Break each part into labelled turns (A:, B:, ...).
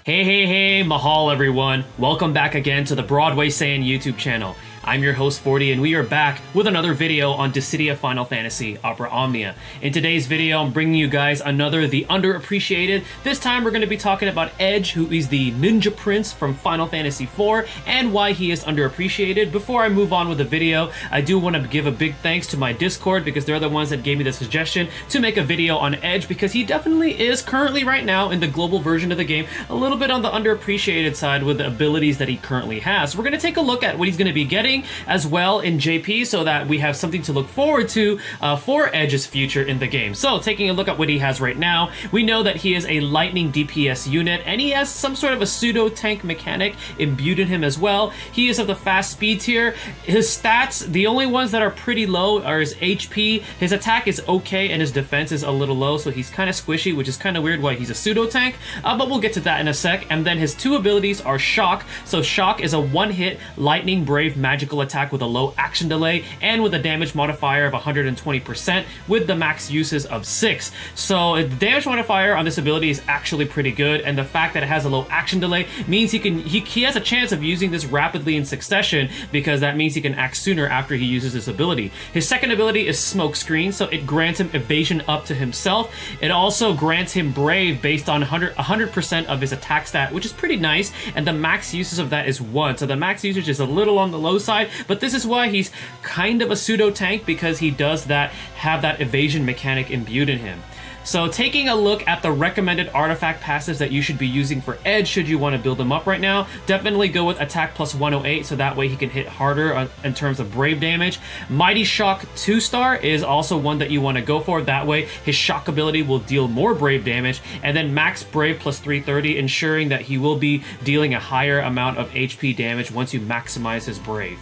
A: Hey, mahal everyone. Welcome back again to the Broadway Saiyan YouTube channel. I'm your host 40 and we are back with another video on Dissidia Final Fantasy Opera Omnia. In today's video, I'm bringing you guys another The Underappreciated. This time we're going to be talking about Edge, who is the Ninja Prince from Final Fantasy IV, and why he is underappreciated. Before I move on with the video, I do want to give a big thanks to my Discord because they're the ones that gave me the suggestion to make a video on Edge, because he definitely is currently right now in the global version of the game a little bit on the underappreciated side with the abilities that he currently has. So we're going to take a look at what he's going to be getting as well in JP so that we have something to look forward to for Edge's future in the game. So taking a look at what he has right now, we know that he is a lightning DPS unit and he has some sort of a pseudo tank mechanic imbued in him as well. He is of the fast speed tier. His stats, the only ones that are pretty low are his HP. His attack is okay and his defense is a little low, so he's kind of squishy, which is kind of weird why he's a pseudo tank, but we'll get to that in a sec. And then his two abilities are Shock. So Shock is a one-hit lightning brave magical attack with a low action delay and with a damage modifier of 120% with the max uses of 6. So the damage modifier on this ability is actually pretty good, and the fact that it has a low action delay means he has a chance of using this rapidly in succession, because that means he can act sooner after he uses this ability. His second ability is Smoke Screen, so it grants him evasion up to himself. It also grants him Brave based on 100% of his attack stat, which is pretty nice, and the max uses of that is 1. So the max usage is a little on the low side, but this is why he's kind of a pseudo tank, because he does have that evasion mechanic imbued in him. So taking a look at the recommended artifact passives that you should be using for Edge should you want to build him up right now, definitely go with attack plus 108, so that way he can hit harder in terms of brave damage. Mighty Shock 2-star is also one that you want to go for, that way his shock ability will deal more brave damage, and then max brave plus 330, ensuring that he will be dealing a higher amount of HP damage once you maximize his brave.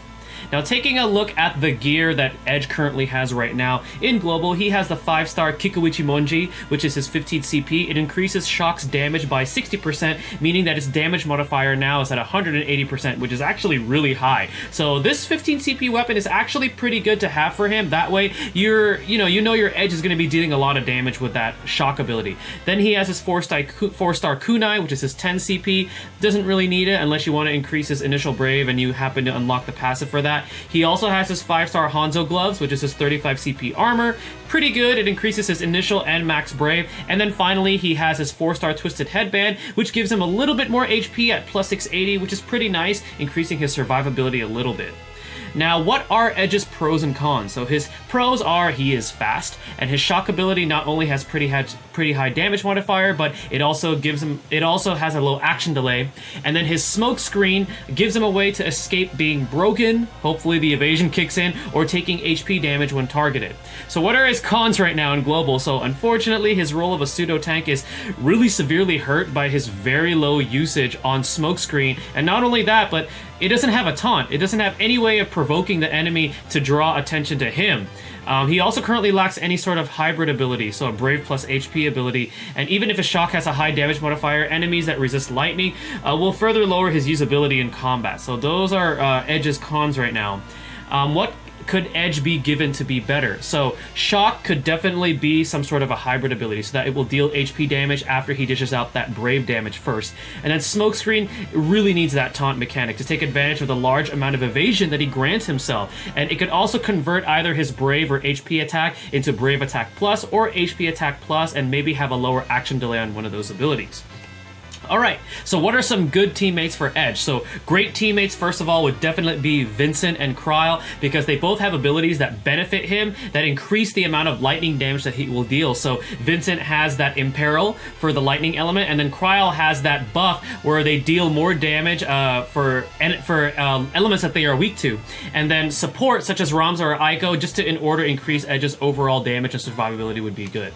A: Now, taking a look at the gear that Edge currently has right now, in Global, he has the 5-star Kikuichi Monji, which is his 15 CP. It increases Shock's damage by 60%, meaning that its damage modifier now is at 180%, which is actually really high. So this 15 CP weapon is actually pretty good to have for him. That way, you know your Edge is going to be dealing a lot of damage with that Shock ability. Then he has his 4-star Kunai, which is his 10 CP. Doesn't really need it unless you want to increase his initial Brave and you happen to unlock the passive for that. He also has his 5-star Hanzo Gloves, which is his 35 CP armor. Pretty good. It increases his initial and max brave. And then finally, he has his 4-star Twisted Headband, which gives him a little bit more HP at plus 680, which is pretty nice, increasing his survivability a little bit. Now, what are Edge's pros and cons? So his pros are he is fast, and his shock ability not only has pretty high damage modifier, but it also has a low action delay. And then his smoke screen gives him a way to escape being broken, hopefully the evasion kicks in, or taking HP damage when targeted. So what are his cons right now in Global? So unfortunately, his role of a pseudo tank is really severely hurt by his very low usage on smoke screen. And not only that, but it doesn't have a taunt. It doesn't have any way of provoking the enemy to draw attention to him. He also currently lacks any sort of hybrid ability, so a Brave plus HP ability, and even if his Shock has a high damage modifier, enemies that resist lightning will further lower his usability in combat. So those are Edge's cons right now. What could Edge be given to be better? So Shock could definitely be some sort of a hybrid ability, so that it will deal HP damage after he dishes out that brave damage first. And then Smokescreen really needs that taunt mechanic to take advantage of the large amount of evasion that he grants himself. And it could also convert either his brave or HP attack into brave attack plus or HP attack plus, and maybe have a lower action delay on one of those abilities. Alright, so what are some good teammates for Edge? So great teammates, first of all, would definitely be Vincent and Kryl, because they both have abilities that benefit him, that increase the amount of lightning damage that he will deal. So Vincent has that Imperil for the lightning element, and then Kryl has that buff where they deal more damage for elements that they are weak to. And then support, such as Ramza or Aiko, just to in order increase Edge's overall damage and survivability would be good.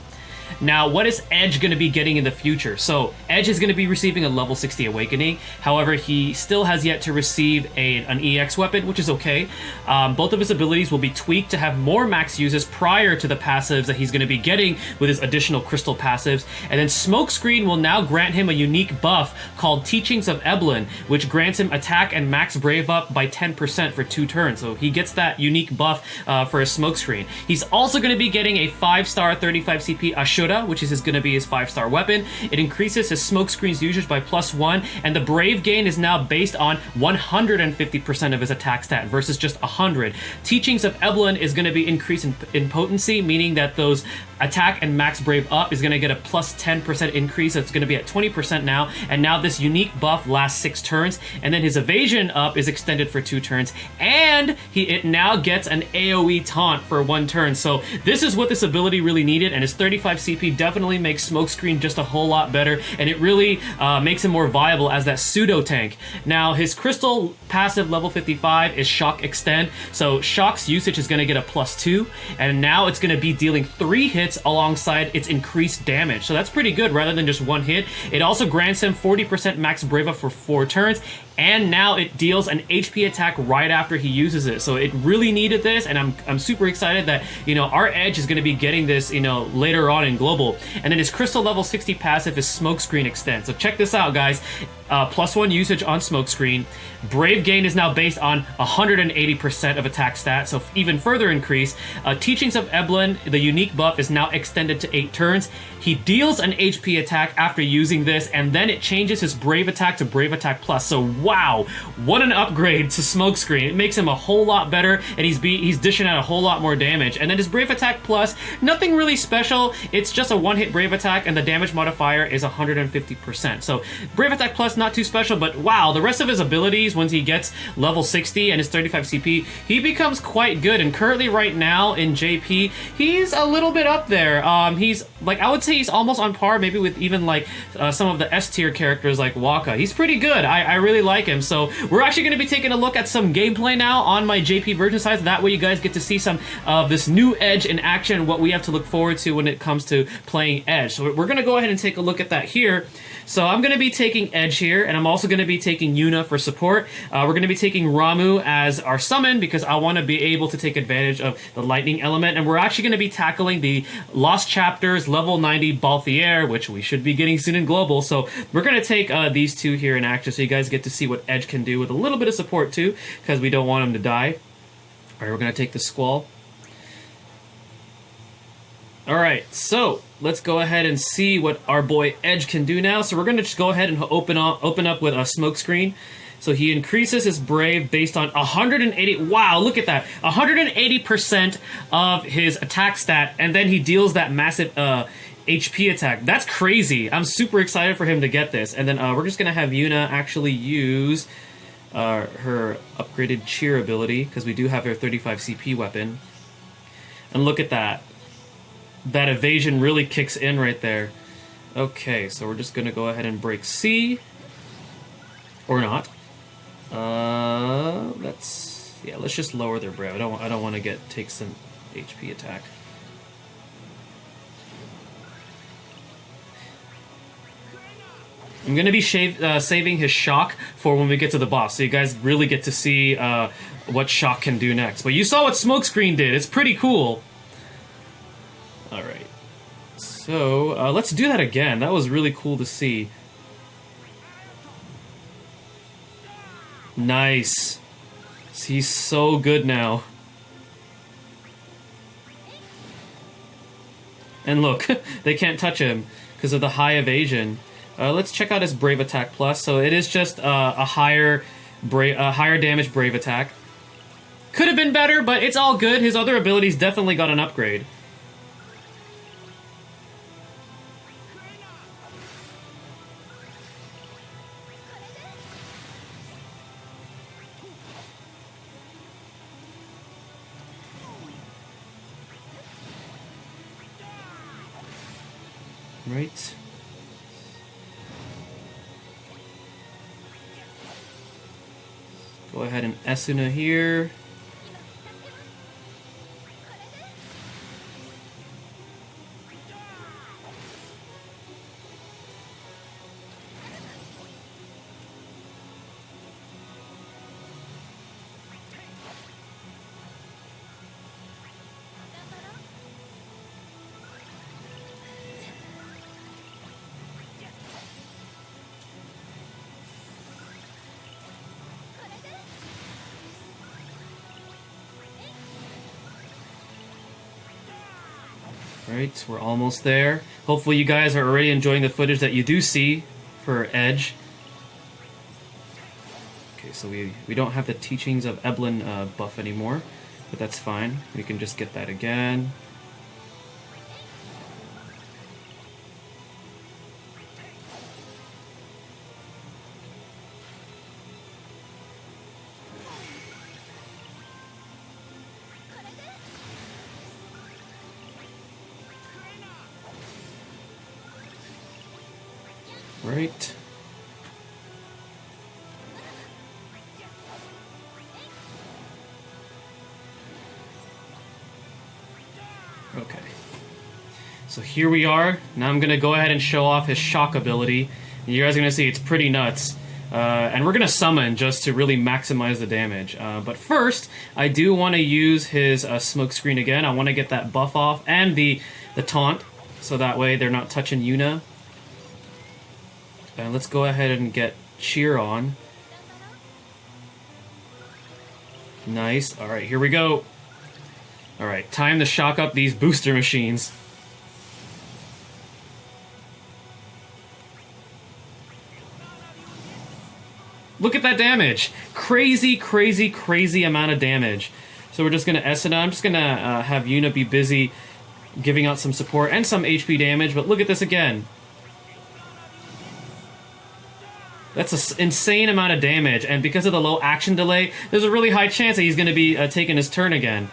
A: Now, what is Edge going to be getting in the future? So, Edge is going to be receiving a level 60 Awakening. However, he still has yet to receive an EX weapon, which is okay. Both of his abilities will be tweaked to have more max uses prior to the passives that he's going to be getting with his additional crystal passives. And then Smokescreen will now grant him a unique buff called Teachings of Eblin, which grants him attack and max brave up by 10% for 2 turns. So he gets that unique buff for his Smokescreen. He's also going to be getting a 5-star 35 CP shoulda, which is going to be his 5-star weapon. It increases his smoke screen's usage by +1, and the brave gain is now based on 150% of his attack stat versus just 100. Teachings of Eblin is going to be increased in potency, meaning that those attack and max brave up is going to get a +10% increase, so it's going to be at 20% now, and now this unique buff lasts 6 turns, and then his evasion up is extended for 2 turns, and it now gets an AoE taunt for 1 turn. So this is what this ability really needed, and his 35 CP definitely makes Smokescreen just a whole lot better, and it really makes him more viable as that pseudo tank. Now his crystal passive level 55 is Shock Extend, so Shock's usage is going to get a +2, and now it's going to be dealing 3 hits alongside its increased damage. So that's pretty good rather than just 1 hit. It also grants him 40% max brave up for 4 turns, and now it deals an HP attack right after he uses it. So it really needed this, and I'm super excited that, you know, our Edge is going to be getting this, you know, later on in Global. And then his crystal level 60 passive is Smokescreen Extend. So check this out, guys. +1 usage on Smokescreen. Brave gain is now based on 180% of attack stat, so even further increase. Teachings of Eblin, the unique buff, is now extended to 8 turns. He deals an HP attack after using this, and then it changes his Brave Attack to Brave Attack Plus. So wow, what an upgrade to Smokescreen. It makes him a whole lot better, and he's dishing out a whole lot more damage. And then his Brave Attack Plus, nothing really special. It's just a 1-hit Brave Attack, and the damage modifier is 150%. So Brave Attack Plus, not too special, but wow, the rest of his abilities, once he gets level 60 and his 35 CP, he becomes quite good. And currently right now in JP, he's a little bit up there. He's like, I would say he's almost on par maybe with even like some of the S tier characters like Waka. He's pretty good. I really like him. So we're actually going to be taking a look at some gameplay now on my JP version side. That way you guys get to see some of this new Edge in action, what we have to look forward to when it comes to playing Edge. So we're going to go ahead and take a look at that here. So I'm going to be taking Edge here, and I'm also going to be taking Yuna for support. We're going to be taking Ramu as our summon because I want to be able to take advantage of the lightning element, and we're actually going to be tackling the Lost Chapters level 90 Balthier, which we should be getting soon in Global. So we're going to take these two here in action so you guys get to see what Edge can do with a little bit of support too, because we don't want him to die. All right, we're going to take the Squall. Alright, so let's go ahead and see what our boy Edge can do now. So we're going to just go ahead and open up with a Smokescreen. So he increases his Brave based on 180... Wow, look at that. 180% of his attack stat, and then he deals that massive HP attack. That's crazy. I'm super excited for him to get this. And then we're just going to have Yuna actually use her upgraded Cheer ability, because we do have her 35 CP weapon. And look at that. That evasion really kicks in right there. Okay, so we're just gonna go ahead and break C. Or not. Let's just lower their Brave. I don't want to take some HP attack. I'm gonna be saving his Shock for when we get to the boss, so you guys really get to see what Shock can do next. But you saw what Smokescreen did. It's pretty cool. Alright, so let's do that again. That was really cool to see. Nice. He's so good now. And look, they can't touch him because of the high evasion. Let's check out his Brave Attack Plus. So it is just a higher damage Brave Attack. Could have been better, but it's all good. His other abilities definitely got an upgrade. Right. Go ahead and Esuna here. Right, we're almost there. Hopefully you guys are already enjoying the footage that you do see for Edge. Okay, so we don't have the Teachings of Eblin buff anymore, but that's fine. We can just get that again. Right. Okay. So here we are. Now I'm going to go ahead and show off his shock ability. And you guys are going to see it's pretty nuts. And we're going to summon just to really maximize the damage. But first, I do want to use his smoke screen again. I want to get that buff off and the taunt. So that way they're not touching Yuna. And let's go ahead and get Cheer on. Nice. Alright, here we go. Alright, time to shock up these booster machines. Look at that damage! Crazy, crazy, crazy amount of damage. So we're just going to S it on. I'm just going to have Yuna be busy giving out some support and some HP damage, but look at this again. That's an insane amount of damage, and because of the low action delay, there's a really high chance that he's going to be taking his turn again.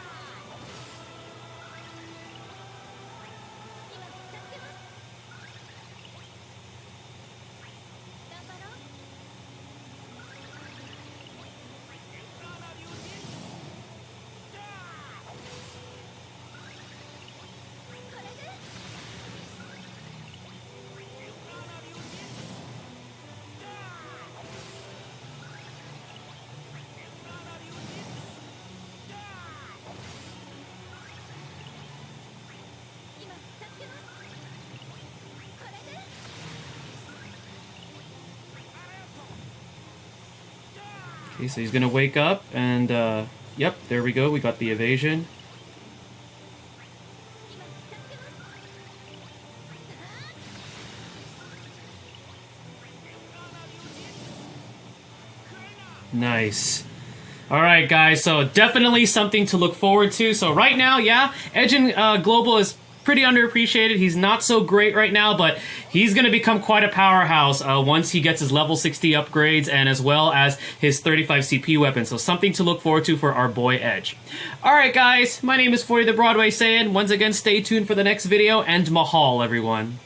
A: Okay, so he's gonna wake up, and yep, there we go, we got the evasion. Nice. Alright guys, so definitely something to look forward to. So right now, yeah, Edge in Global is pretty underappreciated. He's not so great right now, but he's going to become quite a powerhouse once he gets his level 60 upgrades and as well as his 35 CP weapon. So something to look forward to for our boy Edge. Alright guys, my name is 40 the Broadway Saiyan. Once again, stay tuned for the next video, and mahal everyone.